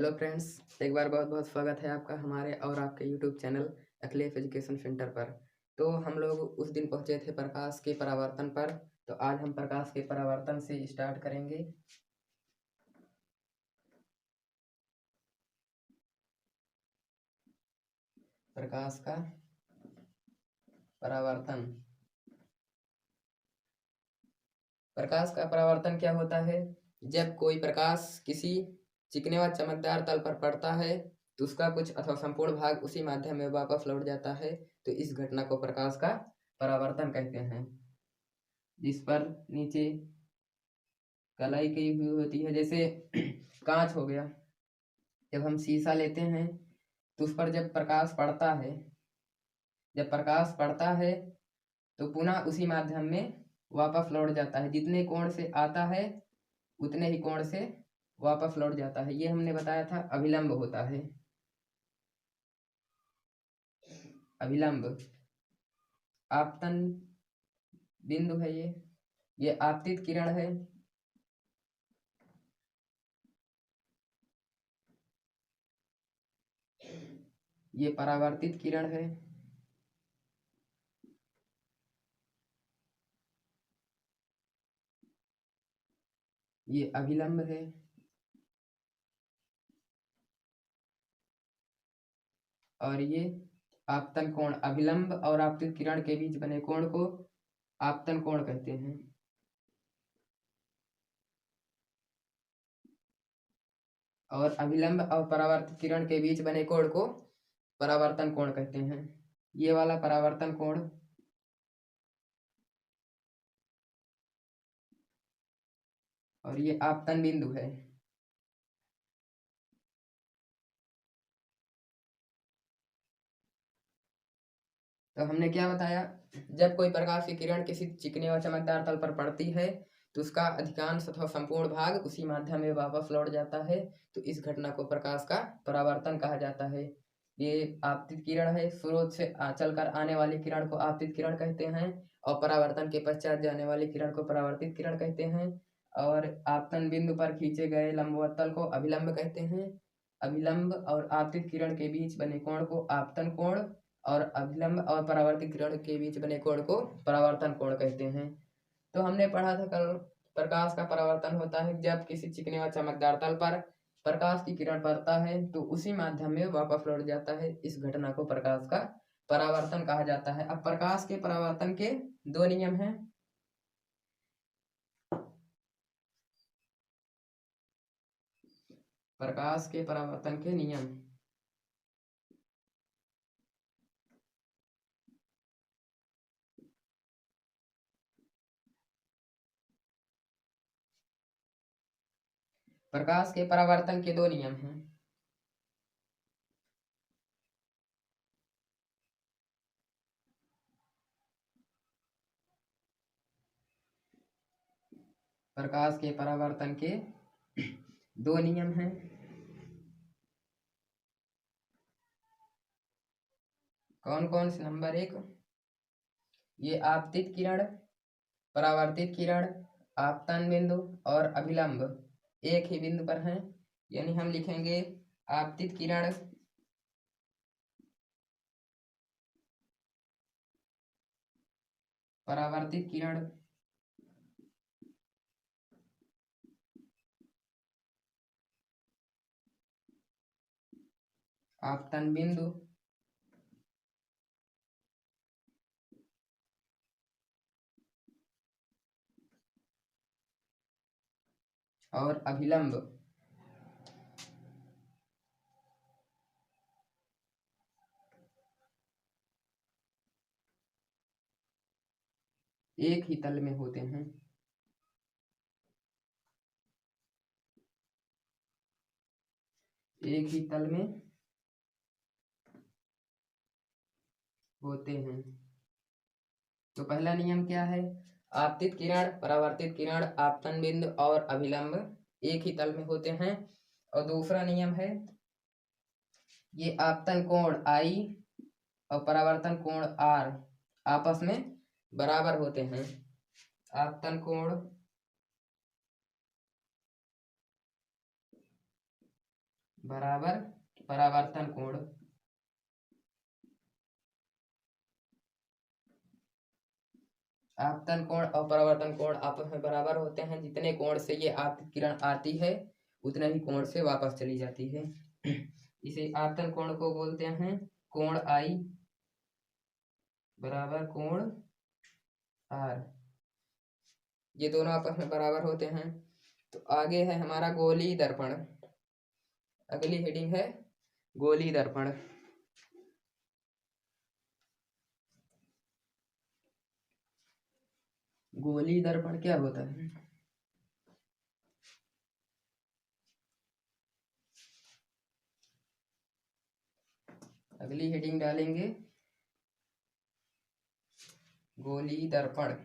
Hello friends, एक बार बहुत बहुत स्वागत है आपका हमारे और आपके YouTube channel Akhilesh education centre पर। तो हम लोग उस दिन पहुंचे थे प्रकाश के परावर्तन पर। तो आज हम प्रकाश के परावर्तन से स्टार्ट करेंगे। प्रकाश का परावर्तन। प्रकाश का परावर्तन क्या होता है? जब कोई प्रकाश किसी चिकने व चमकदार तल पर पड़ता है तो उसका कुछ अथवा संपूर्ण भाग उसी माध्यम में वापस लौट जाता है। तो इस घटना को प्रकाश का परावर्तन कहते हैं। जिस पर नीचे कलाई की हुई होती है, जैसे कांच हो गया। जब हम शीशा लेते हैं तो उस पर जब प्रकाश पड़ता है तो पुनः उसी माध्यम में वापस लौट जाता है। जितने कोण से आता है उतने ही कोण से वापस लौट जाता है। ये हमने बताया था अभिलंब होता है। अभिलंब आपतन बिंदु है। ये आपतित किरण है। ये परावर्तित किरण है। ये अभिलंब है। और ये आपतन कोण। अभिलंब और आपतित किरण के बीच बने कोण को आपतन कोण कहते हैं। और अभिलंब और परावर्तित किरण के बीच बने कोण को परावर्तन कोण कहते हैं। ये वाला परावर्तन कोण और ये आपतन बिंदु है। तो हमने क्या बताया? जब कोई प्रकाश की किरण किसी चिकने व चमकदार तल पर पड़ती है तो उसका अधिकांश अथवा संपूर्ण भाग उसी माध्यम में वापस लौट जाता है। तो इस घटना को प्रकाश का परावर्तन कहा जाता है। ये आपतित किरण है। स्रोत से चल कर आने वाली किरण को आपतित किरण कहते हैं और परावर्तन के पश्चात जाने वाली किरण को परावर्तित किरण कहते हैं। और आपतन बिंदु पर खींचे गए लंबवत तल को अभिलंब कहते हैं। अभिलंब और आपतित किरण के बीच बने कोण को आपतन कोण और अभिलंब और परावर्तित किरण के बीच बने कोण को परावर्तन कोण कहते हैं। तो हमने पढ़ा था कल, प्रकाश का परावर्तन होता है जब किसी चिकने व चमकदार तल पर प्रकाश की किरण पड़ता है तो उसी माध्यम में वापस लौट जाता है। इस घटना को प्रकाश का परावर्तन कहा जाता है। अब प्रकाश के परावर्तन के दो नियम हैं। प्रकाश के परावर्तन के नियम। प्रकाश के परावर्तन के दो नियम हैं। प्रकाश के परावर्तन के दो नियम हैं। कौन कौन से? नंबर एक, ये आपतित किरण, परावर्तित किरण, आपतन बिंदु और अभिलंब एक ही बिंदु पर हैं। यानी हम लिखेंगे आपतित किरण, परावर्तित किरण, आपतन बिंदु और अभिलंब एक ही तल में होते हैं। एक ही तल में होते हैं। तो पहला नियम क्या है? आपतित किरण, परावर्तित किरण, आपतन बिंदु और अभिलंब एक ही तल में होते हैं। और दूसरा नियम है, ये आपतन कोण I और परावर्तन कोण R आपस में बराबर होते हैं। आपतन कोण बराबर परावर्तन कोण। आपतन कोण और परावर्तन कोण आपस में बराबर होते हैं। जितने कोण से ये आपतित किरण आती है उतने ही कोण से वापस चली जाती है। इसे आपतन कोण को बोलते हैं कोण आई बराबर कोण आर। ये दोनों आपस में बराबर होते हैं। तो आगे है हमारा गोलीय दर्पण। अगली हेडिंग है गोलीय दर्पण। गोलीय दर्पण क्या होता है? अगली हेडिंग डालेंगे गोलीय दर्पण।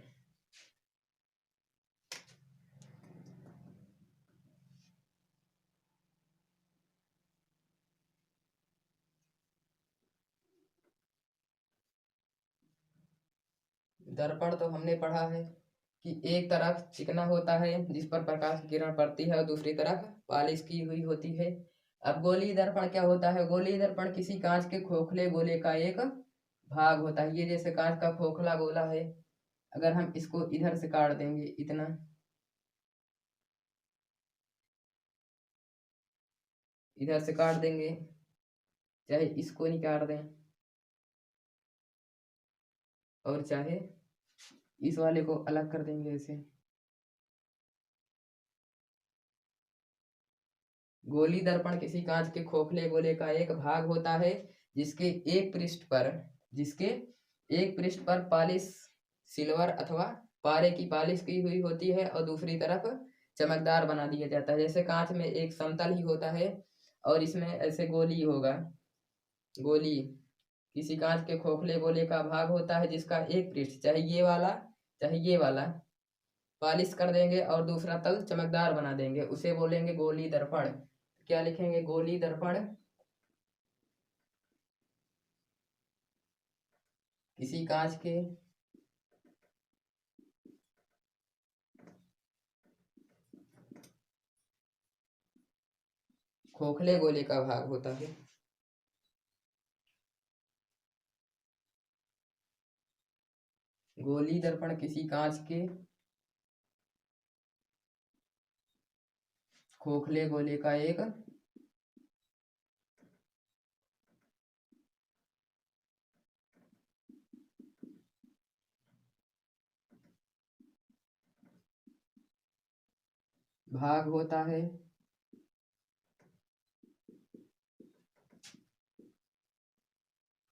दर्पण तो हमने पढ़ा है कि एक तरफ चिकना होता है जिस पर प्रकाश की किरण पड़ती है और दूसरी तरफ पॉलिश की हुई होती है। अब गोलीय दर्पण क्या होता है? गोलीय दर्पण किसी कांच के खोखले गोले का एक भाग होता है। ये जैसे कांच का खोखला गोला है, अगर हम इसको इधर से काट देंगे, इतना इधर से काट देंगे, चाहे इसको नहीं काट दें और चाहे इस वाले को अलग कर देंगे ऐसे। गोलीय दर्पण किसी कांच के खोखले गोले का एक भाग होता है जिसके एक पृष्ठ पर पॉलिश सिल्वर अथवा पारे की पॉलिश की हुई होती है और दूसरी तरफ चमकदार बना दिया जाता है। जैसे कांच में एक समतल ही होता है और इसमें ऐसे गोली होगा। गोली किसी कांच के खोखले गोले का भाग होता है जिसका एक पृष्ठ, चाहे ये वाला पॉलिश कर देंगे और दूसरा तल चमकदार बना देंगे, उसे बोलेंगे गोलीय दर्पण। क्या लिखेंगे? गोलीय दर्पण किसी कांच के खोखले गोले का भाग होता है। गोलीय दर्पण किसी कांच के खोखले गोले का एक भाग होता है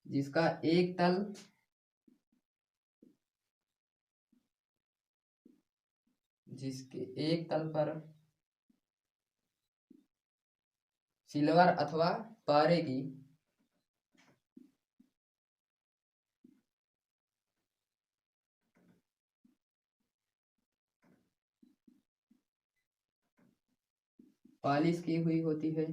जिसका एक तल पर सिल्वर अथवा पारे की पॉलिश की हुई होती है।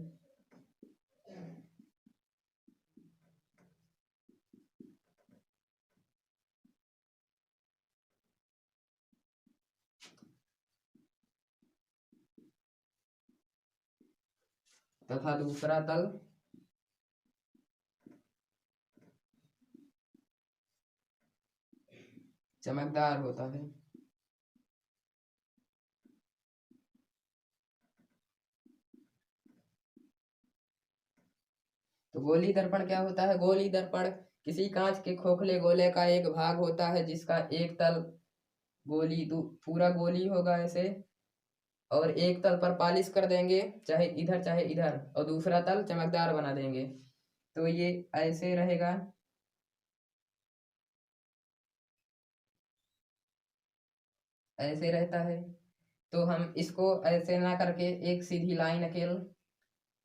तथा दूसरा तल चमकदार होता है। तो गोलीय दर्पण क्या होता है? गोलीय दर्पण किसी कांच के खोखले गोले का एक भाग होता है जिसका एक तल पूरा गोली होगा ऐसे, और एक तल पर पॉलिश कर देंगे, चाहे इधर, और दूसरा तल चमकदार बना देंगे, तो ये ऐसे रहेगा। ऐसे रहता है। तो हम इसको ऐसे ना करके एक सीधी लाइन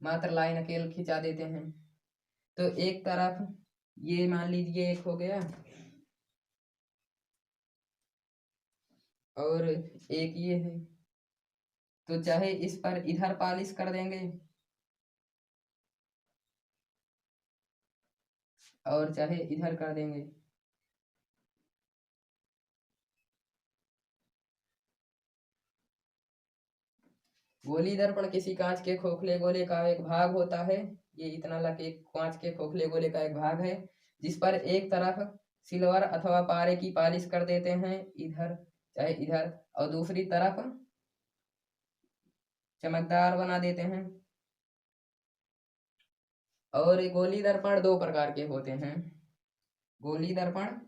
मात्र लाइन अकेल खिंचा देते हैं। तो एक तरफ ये मान लीजिए एक हो गया और एक ये है, तो चाहे इस पर इधर पॉलिश कर देंगे और चाहे इधर कर देंगे। गोली दर्पण किसी कांच के खोखले गोले का एक भाग होता है। ये इतना लग एक कांच के खोखले गोले का एक भाग है जिस पर एक तरफ सिल्वर अथवा पारे की पालिश कर देते हैं, इधर चाहे इधर, और दूसरी तरफ चमकदार बना देते हैं। और ये गोली दर्पण दो प्रकार के होते हैं। गोली दर्पण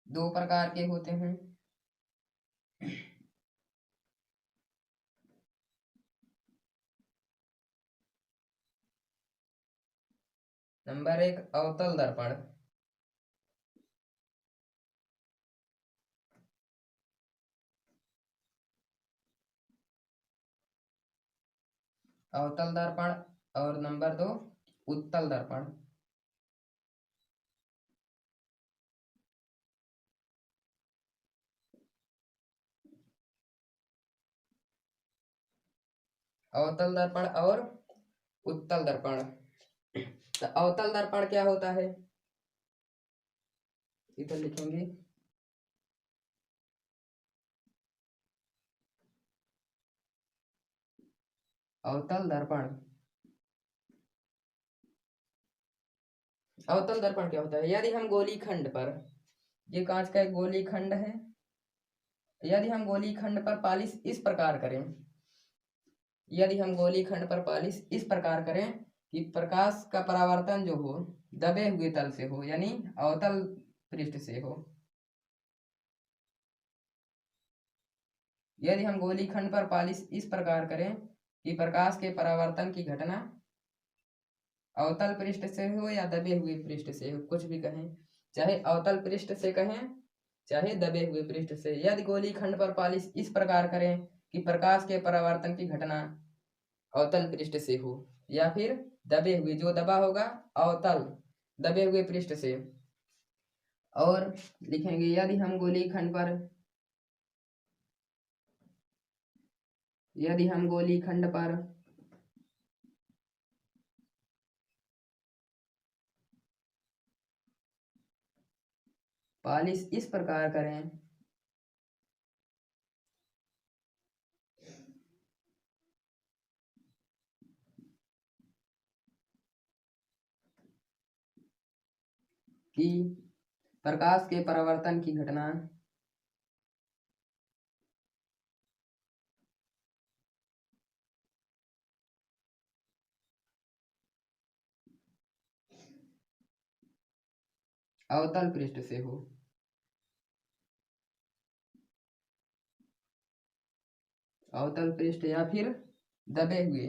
दो प्रकार के होते हैं। नंबर एक, अवतल दर्पण। अवतल दर्पण। और नंबर दो, उत्तल दर्पण। अवतल दर्पण और उत्तल दर्पण। तो अवतल दर्पण क्या होता है, इधर लिखेंगे। अवतल दर्पण, अवतल दर्पण क्या होता है, यदि हम गोली खंड पर, ये कांच का एक गोली खंड है, यदि हम गोली खंड पर पालिश इस प्रकार करें, यदि हम गोली खंड पर पालिश इस प्रकार करें कि प्रकाश का परावर्तन जो हो दबे हुए तल से हो, यानी अवतल पृष्ठ से हो। यदि हम गोली खंड पर पालिश इस प्रकार करें कि प्रकाश के परावर्तन की घटना अवतल पृष्ठ से हो या दबे हुए पृष्ठ से हो, कुछ भी कहें, चाहे अवतल पृष्ठ से कहें चाहे दबे हुए पृष्ठ से, यदि गोली खंड पर पालिश इस प्रकार करें कि प्रकाश के परावर्तन की घटना अवतल पृष्ठ से हो या फिर दबे हुए, जो दबा होगा अवतल दबे हुए पृष्ठ से। और लिखेंगे, यदि हम गोली खंड पर, यदि हम गोली खंड पर पालिश इस प्रकार करें कि प्रकाश के परावर्तन की घटना अवतल पृष्ठ से हो, अवतल पृष्ठ या फिर दबे हुए,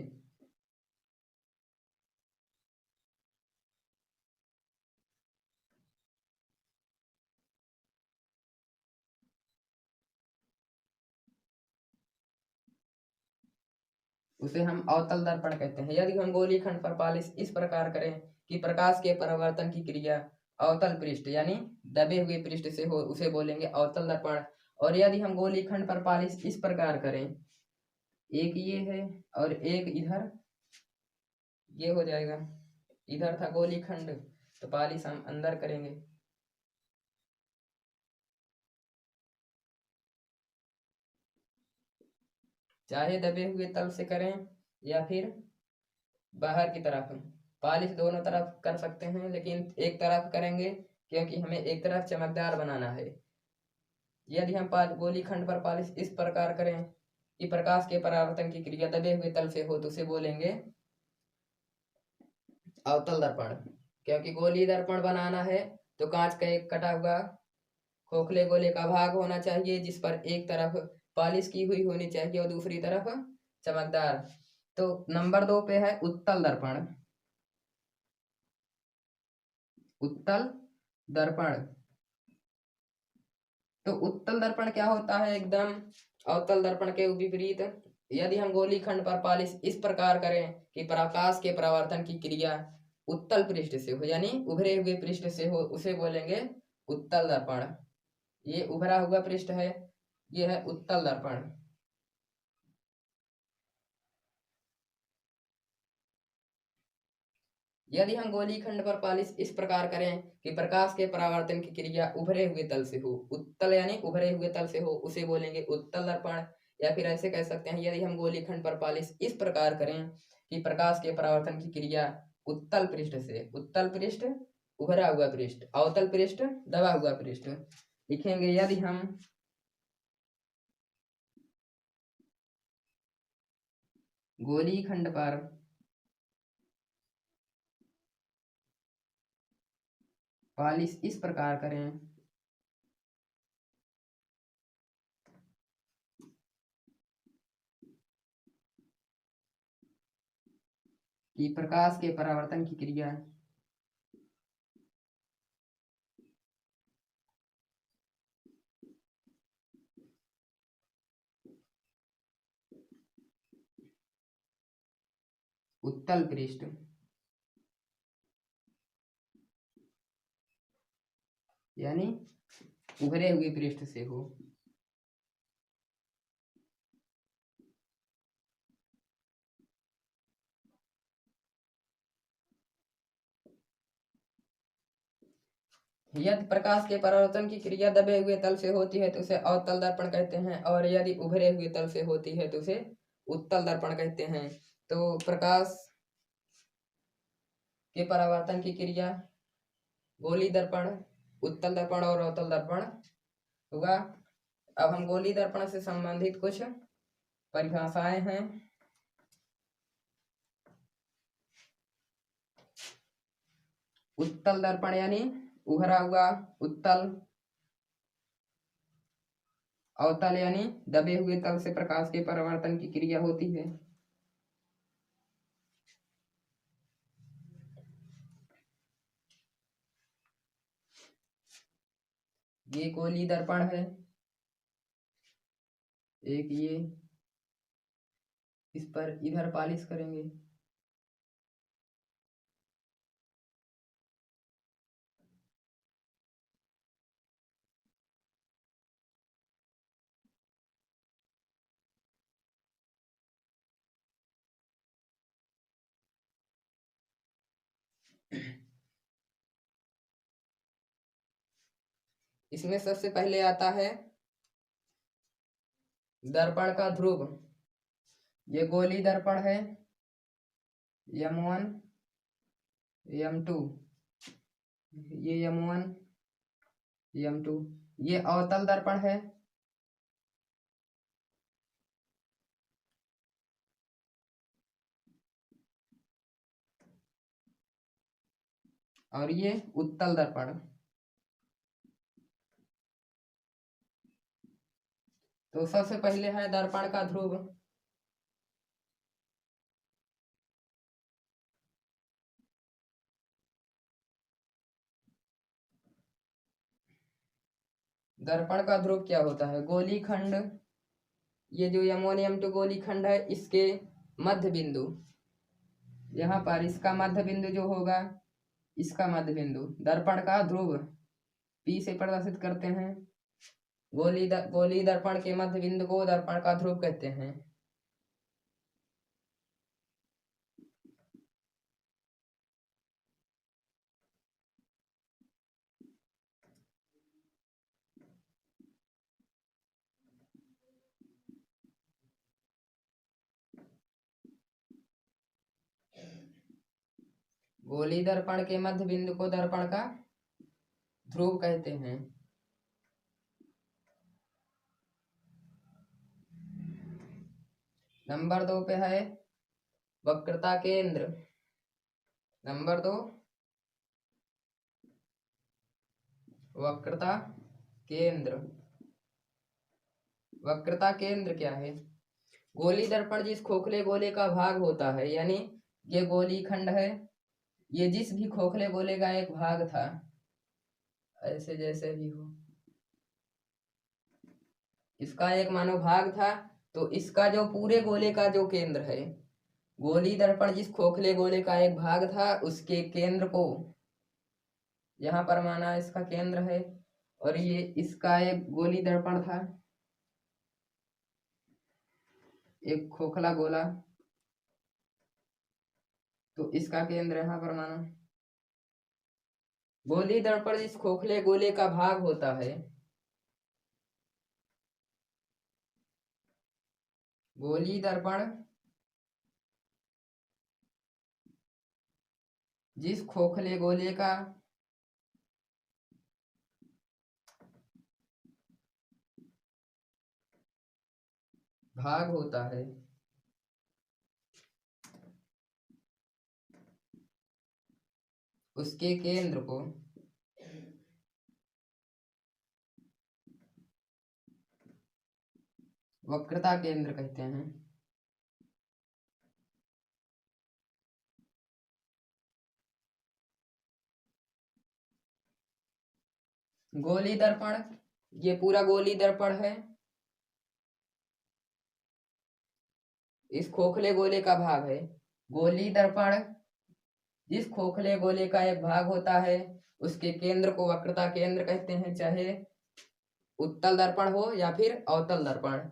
उसे हम अवतल दर्पण कहते हैं। यदि हम गोली खंड पर पालिश इस प्रकार करें कि प्रकाश के परावर्तन की क्रिया अवतल पृष्ठ यानी दबे हुए पृष्ठ से हो, उसे बोलेंगे अवतल दर्पण। और यदि हम गोली खंड पर पालिश इस प्रकार करें, एक ये है और एक इधर, ये हो जाएगा, इधर था गोली खंड तो पालिश हम अंदर करेंगे, चाहे दबे हुए तल से करें या फिर बाहर की तरफ। पालिश दोनों तरफ कर सकते हैं लेकिन एक तरफ करेंगे क्योंकि हमें एक तरफ चमकदार बनाना है। यदि हम गोली खंड पर पालिश इस प्रकार करें कि प्रकाश के परावर्तन की क्रिया दबे हुए तल से हो तो उसे बोलेंगे अवतल दर्पण। क्योंकि गोली दर्पण बनाना है तो कांच का एक कटा हुआ खोखले गोले का भाग होना चाहिए जिस पर एक तरफ पालिश की हुई होनी चाहिए और दूसरी तरफ चमकदार। तो नंबर 2 पे है उत्तल दर्पण। उत्तल दर्पण, तो उत्तल दर्पण क्या होता है, एकदम अवतल दर्पण के विपरीत। यदि हम गोली खंड पर पालिश इस प्रकार करें कि प्रकाश के परावर्तन की क्रिया उत्तल पृष्ठ से हो यानी उभरे हुए पृष्ठ से हो, उसे बोलेंगे उत्तल दर्पण। ये उभरा हुआ पृष्ठ है, ये है उत्तल दर्पण। यदि हम गोली खंड पर पालिश इस प्रकार करें कि प्रकाश के परावर्तन की क्रिया उभरे हुए तल से हो, उत्तल यानी उभरे हुए तल से हो, उसे बोलेंगे उत्तल दर्पण। या फिर ऐसे कह सकते हैं, यदि हम गोली खंड पर पालिश इस प्रकार करें कि प्रकाश के परावर्तन की क्रिया उत्तल पृष्ठ से, उत्तल पृष्ठ उभरा हुआ पृष्ठ, अवतल पृष्ठ दबा हुआ पृष्ठ लिखेंगे। यदि हम गोली खंड पर पालिश इस प्रकार करें कि प्रकाश के परावर्तन की क्रिया उत्तल पृष्ठ यानी उभरे हुए पृष्ठ से हो। यदि प्रकाश के परावर्तन की क्रिया दबे हुए तल से होती है तो उसे अवतल दर्पण कहते हैं, और यदि उभरे हुए तल से होती है तो उसे उत्तल दर्पण कहते हैं। तो प्रकाश के परावर्तन की क्रिया गोली दर्पण, उत्तल दर्पण और अवतल दर्पण होगा। अब हम गोली दर्पण से संबंधित कुछ परिभाषाएं हैं। उत्तल दर्पण यानी उभरा हुआ उत्तल, अवतल यानी दबे हुए तल से प्रकाश के परावर्तन की क्रिया होती है। ये गोली दर्पण है, एक ये, इस पर इधर पालिश करेंगे। इसमें सबसे पहले आता है दर्पण का ध्रुव। ये गोली दर्पण है, M1 M2, ये M1 M2। ये अवतल दर्पण है, और ये उत्तल दर्पण। तो सबसे पहले है दर्पण का ध्रुव। दर्पण का ध्रुव क्या होता है? गोली खंड, ये जो M1 M2 गोली खंड है, इसके मध्य बिंदु, यहाँ पर इसका मध्य बिंदु जो होगा, इसका मध्य बिंदु दर्पण का ध्रुव P से प्रदर्शित करते हैं। गोली दर्पण के मध्य बिंदु को दर्पण का ध्रुव कहते हैं। गोली दर्पण के मध्य बिंदु को दर्पण का ध्रुव कहते हैं। नंबर 2 पे है वक्रता केंद्र। नंबर 2 वक्रता केंद्र। वक्रता केंद्र क्या है? गोली दर्पण जिस खोखले गोले का भाग होता है, यानी ये गोली खंड है, ये जिस भी खोखले गोले का एक भाग था, ऐसे जैसे भी हो, इसका एक मानो भाग था, तो इसका जो पूरे गोले का जो केंद्र है, गोली दर्पण जिस खोखले गोले का एक भाग था, उसके केंद्र को यहाँ पर माना इसका केंद्र है, और ये इसका एक गोली दर्पण था, एक खोखला गोला, तो इसका केंद्र यहाँ पर माना। गोली दर्पण जिस खोखले गोले का भाग होता है, गोली दर्पण जिस खोखले गोले का भाग होता है, उसके केंद्र को वक्रता केंद्र कहते हैं। गोली दर्पण, ये पूरा गोली दर्पण है, इस खोखले गोले का भाग है। गोली दर्पण जिस खोखले गोले का एक भाग होता है, उसके केंद्र को वक्रता केंद्र कहते हैं, चाहे उत्तल दर्पण हो या फिर अवतल दर्पण।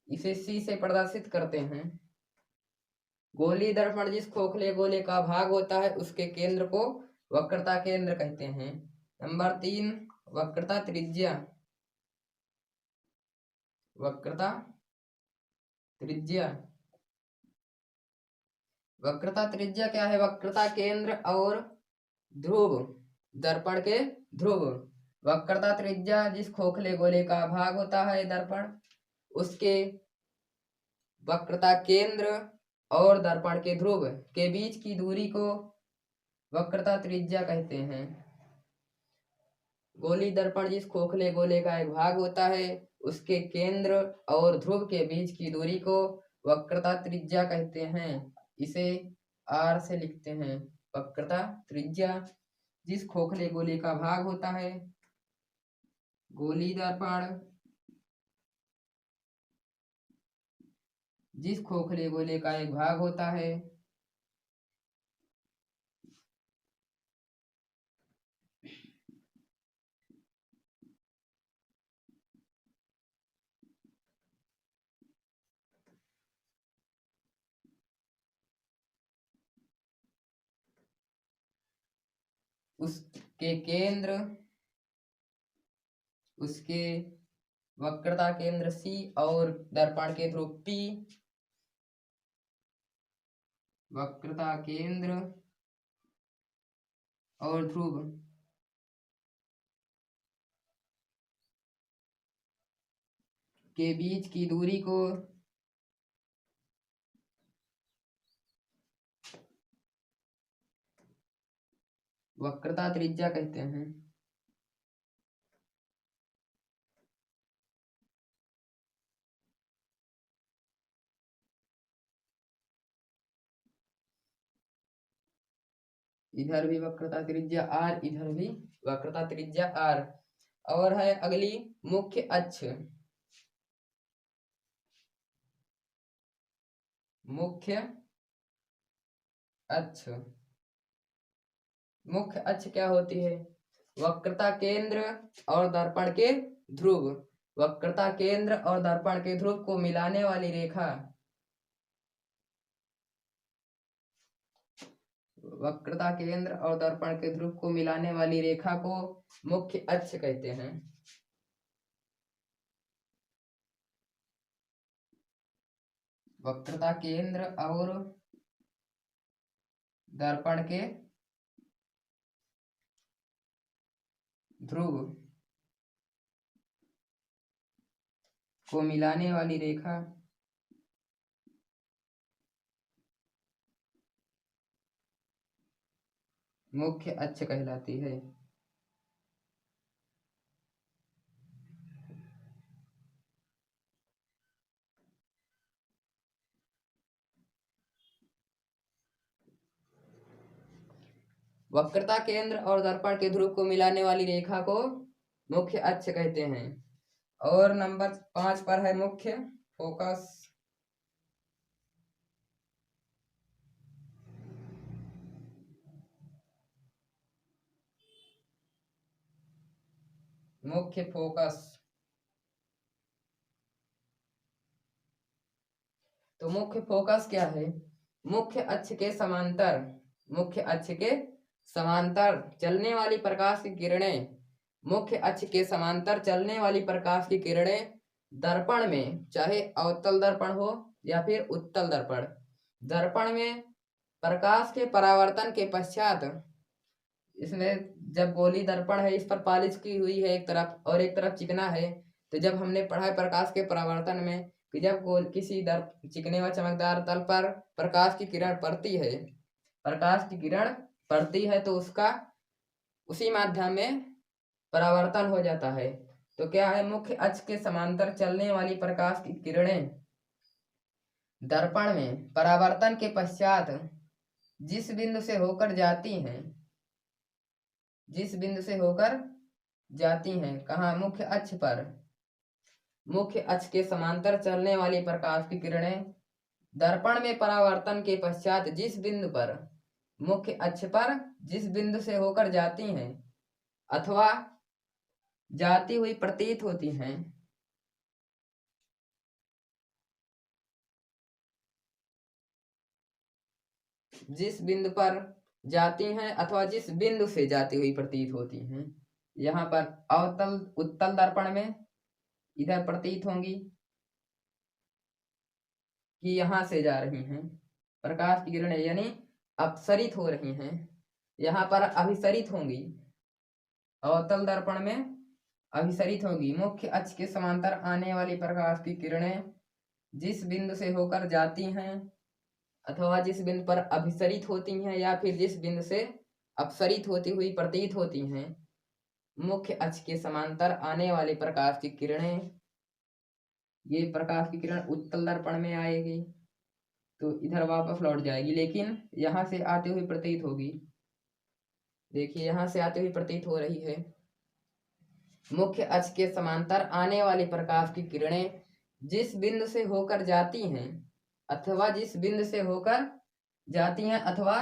इसे सी से प्रदर्शित करते हैं। गोली दर्पण जिस खोखले गोले का भाग होता है, उसके केंद्र को वक्रता केंद्र कहते हैं। नंबर 3, वक्रता त्रिज्या। वक्रता त्रिज्या, वक्रता त्रिज्या क्या है? वक्रता केंद्र और ध्रुव, दर्पण के ध्रुव। वक्रता त्रिज्या जिस खोखले गोले का भाग होता है दर्पण, उसके वक्रता केंद्र और दर्पण के ध्रुव के बीच की दूरी को वक्रता त्रिज्या कहते हैं। गोली दर्पण जिस खोखले गोले का एक भाग होता है, उसके केंद्र और ध्रुव के बीच की दूरी को वक्रता त्रिज्या कहते हैं। इसे R से लिखते हैं। वक्रता त्रिज्या जिस खोखले गोले का भाग होता है, गोली दर्पण जिस खोखले गोले का एक भाग होता है, उसके केंद्र, उसके वक्रता केंद्र C और दर्पण के ध्रुव P, वक्रता केंद्र और ध्रुव के बीच की दूरी को वक्रता त्रिज्या कहते हैं। इधर भी वक्रता त्रिज्या R, इधर भी वक्रता त्रिज्या R। और है अगली मुख्य अक्ष। मुख्य अक्ष, मुख्य अक्ष क्या होती है? वक्रता केंद्र और दर्पण के ध्रुव, वक्रता केंद्र और दर्पण के ध्रुव को मिलाने वाली रेखा, वक्रता केंद्र और दर्पण के ध्रुव को मिलाने वाली रेखा को मुख्य अक्ष कहते हैं। वक्रता केंद्र और दर्पण के ध्रुव को मिलाने वाली रेखा मुख्य अक्ष कहलाती है। वक्रता केंद्र और दर्पण के ध्रुव को मिलाने वाली रेखा को मुख्य अक्ष कहते हैं। और नंबर 5 पर है मुख्य फोकस। मुख्य फोकस, तो मुख्य फोकस क्या है? मुख्य अक्ष के समांतर मुख्य अक्ष के समांतर चलने वाली प्रकाश की किरणें, मुख्य अक्ष के समांतर चलने वाली प्रकाश की किरणें दर्पण में, चाहे अवतल दर्पण हो या फिर उत्तल दर्पण, दर्पण में प्रकाश के परावर्तन के पश्चात, इसमें जब गोली दर्पण है, इस पर पालिश की हुई है एक तरफ और एक तरफ चिकना है, तो जब हमने पढ़ा है प्रकाश के परावर्तन में कि जब किसी चिकने व चमकदार तल पर प्रकाश की किरण पड़ती है, प्रकाश की किरण पड़ती है तो उसका उसी माध्यम में परावर्तन हो जाता है। तो क्या है, मुख्य अक्ष के समांतर चलने वाली प्रकाश की किरणें दर्पण में परावर्तन के पश्चात जिस बिंदु से होकर जाती हैं, जिस बिंदु से होकर जाती हैं, कहाँ, मुख्य अक्ष पर, मुख्य अक्ष के समांतर चलने वाली प्रकाश की किरणें दर्पण में परावर्तन के पश्चात जिस बिंदु पर, मुख्य अक्ष पर जिस बिंदु से होकर जाती हैं अथवा जाती हुई प्रतीत होती हैं, जिस बिंदु पर जाती हैं अथवा जिस बिंदु से जाती हुई प्रतीत होती हैं, यहाँ पर अवतल उत्तल दर्पण में इधर प्रतीत होंगी कि यहाँ से जा रही हैं प्रकाश की किरणें, यानी अपसरित हो रही हैं, यहाँ पर अभिसरित होंगी, अवतल दर्पण में अभिसरित होगी। मुख्य अक्ष के समांतर आने वाली प्रकाश की किरणें जिस बिंदु से होकर जाती हैं अथवा जिस बिंदु पर अभिसरित होती हैं या फिर जिस बिंदु से अपसरित होती हुई प्रतीत होती हैं, मुख्य अक्ष के समांतर आने वाली प्रकाश की किरणें, ये प्रकाश की किरण उत्तल दर्पण में आएगी तो इधर वापस लौट जाएगी, लेकिन यहाँ से आते हुए प्रतीत होगी। देखिए यहाँ से आते हुए प्रतीत हो रही है। मुख्य अक्ष के समांतर आने वाली प्रकाश की किरणें जिस बिंदु से होकर जाती हैं अथवा जिस बिंदु से होकर जाती हैं अथवा